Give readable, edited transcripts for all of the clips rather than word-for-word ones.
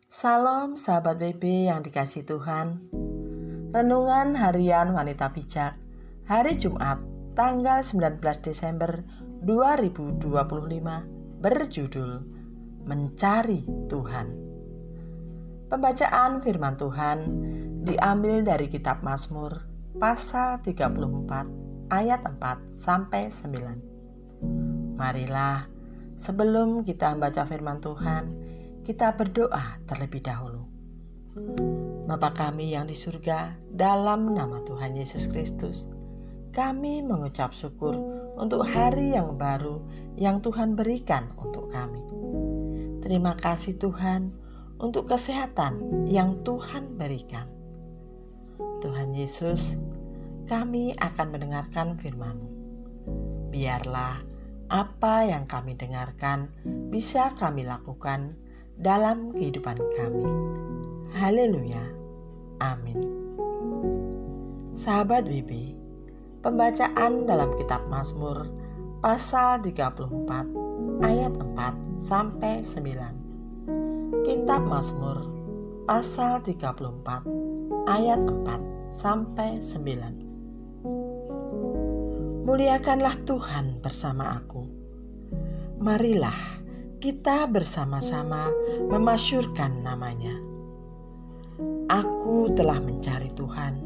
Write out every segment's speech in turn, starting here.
Salam sahabat BB yang dikasihi Tuhan. Renungan Harian Wanita Bijak hari Jumat tanggal 19 Desember 2025 berjudul Mencari Tuhan. Pembacaan firman Tuhan diambil dari kitab Mazmur pasal 34 ayat 4 sampai 9. Marilah sebelum kita membaca firman Tuhan, kita berdoa terlebih dahulu. Bapa kami yang di surga, dalam nama Tuhan Yesus Kristus, kami mengucap syukur untuk hari yang baru yang Tuhan berikan untuk kami. Terima kasih Tuhan untuk kesehatan yang Tuhan berikan. Tuhan Yesus, kami akan mendengarkan firman-Mu. Biarlah apa yang kami dengarkan bisa kami lakukan dalam kehidupan kami. Haleluya. Amin. Sahabat WB, pembacaan dalam kitab Mazmur pasal 34 ayat 4 sampai 9. Kitab Mazmur pasal 34 ayat 4 sampai 9. Muliakanlah Tuhan bersama aku. Marilah kita bersama-sama memasyurkan namanya. Aku telah mencari Tuhan,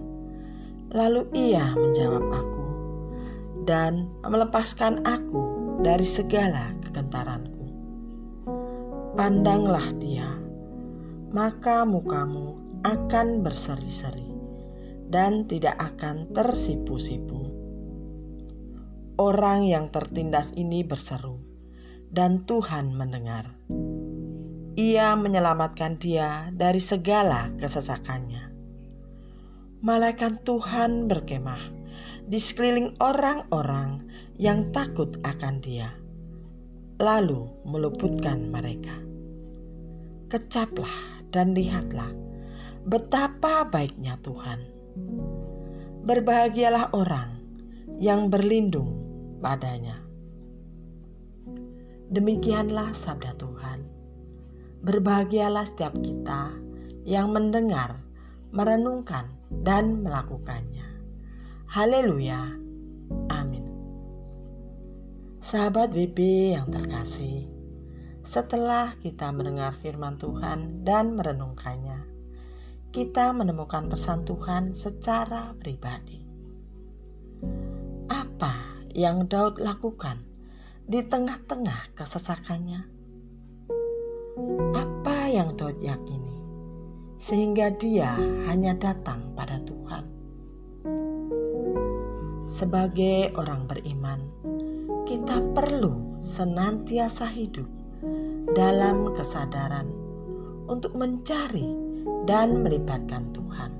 lalu Ia menjawab aku dan melepaskan aku dari segala kegentaranku. Pandanglah Dia, maka mukamu akan berseri-seri dan tidak akan tersipu-sipu. Orang yang tertindas ini berseru, dan Tuhan mendengar. Ia menyelamatkan dia dari segala kesesakannya. Malaikat Tuhan berkemah di sekeliling orang-orang yang takut akan dia, lalu meluputkan mereka. Kecaplah dan lihatlah betapa baiknya Tuhan. Berbahagialah orang yang berlindung padanya. Demikianlah sabda Tuhan. Berbahagialah setiap kita yang mendengar, merenungkan, dan melakukannya. Haleluya. Amin. Sahabat WB yang terkasih, setelah kita mendengar firman Tuhan dan merenungkannya, kita menemukan pesan Tuhan secara pribadi. Apa yang Daud lakukan di tengah-tengah kesesakannya? Apa yang Daud yakini sehingga dia hanya datang pada Tuhan? Sebagai orang beriman, kita perlu senantiasa hidup dalam kesadaran untuk mencari dan melibatkan Tuhan.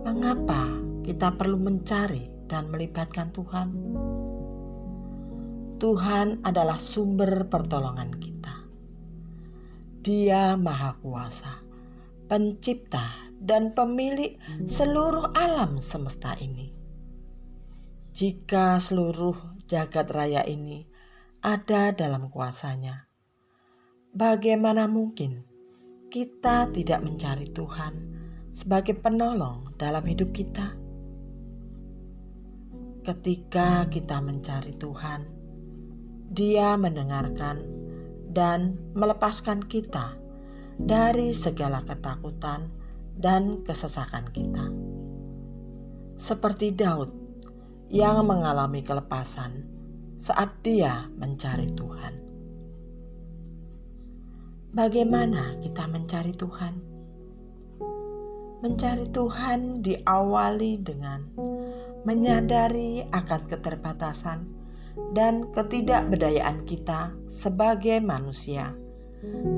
Mengapa kita perlu mencari dan melibatkan Tuhan? Tuhan adalah sumber pertolongan kita. Dia Maha Kuasa, Pencipta dan Pemilik seluruh alam semesta ini. Jika seluruh jagat raya ini ada dalam kuasa-Nya, bagaimana mungkin kita tidak mencari Tuhan sebagai penolong dalam hidup kita? Ketika kita mencari Tuhan, Dia mendengarkan dan melepaskan kita dari segala ketakutan dan kesesakan kita. Seperti Daud yang mengalami kelepasan saat dia mencari Tuhan. Bagaimana kita mencari Tuhan? Mencari Tuhan diawali dengan menyadari akan keterbatasan dan ketidakberdayaan kita sebagai manusia,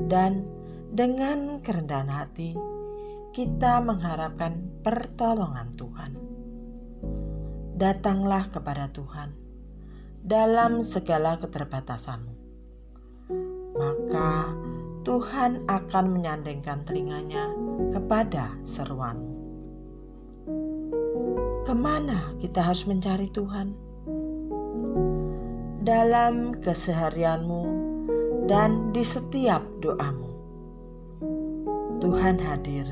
dan dengan kerendahan hati kita mengharapkan pertolongan Tuhan. Datanglah kepada Tuhan dalam segala keterbatasanmu, maka Tuhan akan menyandengkan telinganya kepada seruanmu. Kemana kita harus mencari Tuhan? Dalam keseharianmu dan di setiap doamu. Tuhan hadir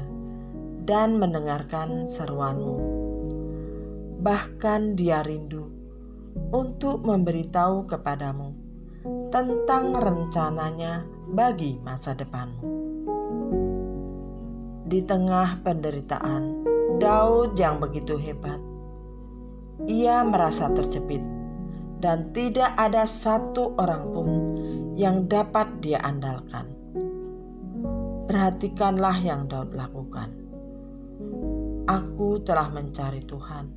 dan mendengarkan seruanmu. Bahkan Dia rindu untuk memberitahu kepadamu tentang rencananya bagi masa depanmu. Di tengah penderitaan Daud yang begitu hebat, ia merasa terjepit dan tidak ada satu orang pun yang dapat dia andalkan. Perhatikanlah yang Daud lakukan. Aku telah mencari Tuhan,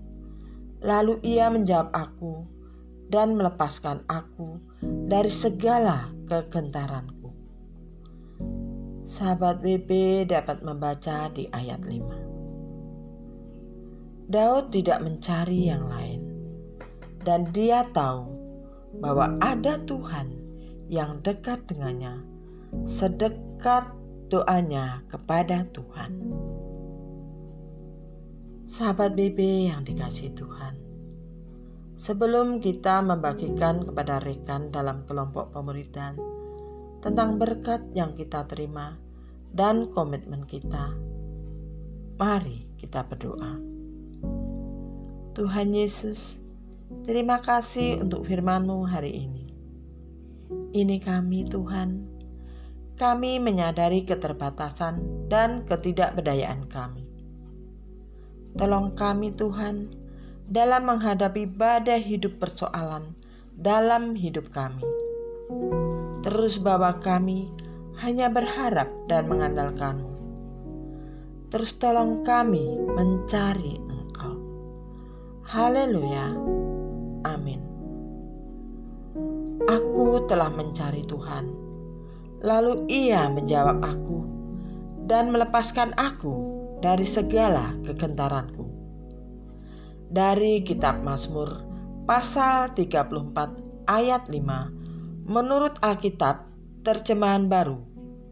lalu Ia menjawab aku dan melepaskan aku dari segala kegentaranku. Sahabat BB dapat membaca di ayat 5. Daud tidak mencari yang lain, dan dia tahu bahwa ada Tuhan yang dekat dengannya, sedekat doanya kepada Tuhan. Sahabat BB yang dikasihi Tuhan, sebelum kita membagikan kepada rekan dalam kelompok pemuridan tentang berkat yang kita terima dan komitmen kita, mari kita berdoa. Tuhan Yesus, terima kasih untuk firman-Mu hari ini. Ini kami Tuhan, kami menyadari keterbatasan dan ketidakberdayaan kami. Tolong kami Tuhan dalam menghadapi badai hidup persoalan dalam hidup kami. Terus bawa kami hanya berharap dan mengandalkan-Mu. Terus tolong kami mencari Engkau. Haleluya. Amin. Aku telah mencari Tuhan, lalu Ia menjawab aku dan melepaskan aku dari segala kegentaranku. Dari kitab Mazmur pasal 34 ayat 5 menurut Alkitab Terjemahan Baru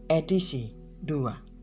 edisi 2.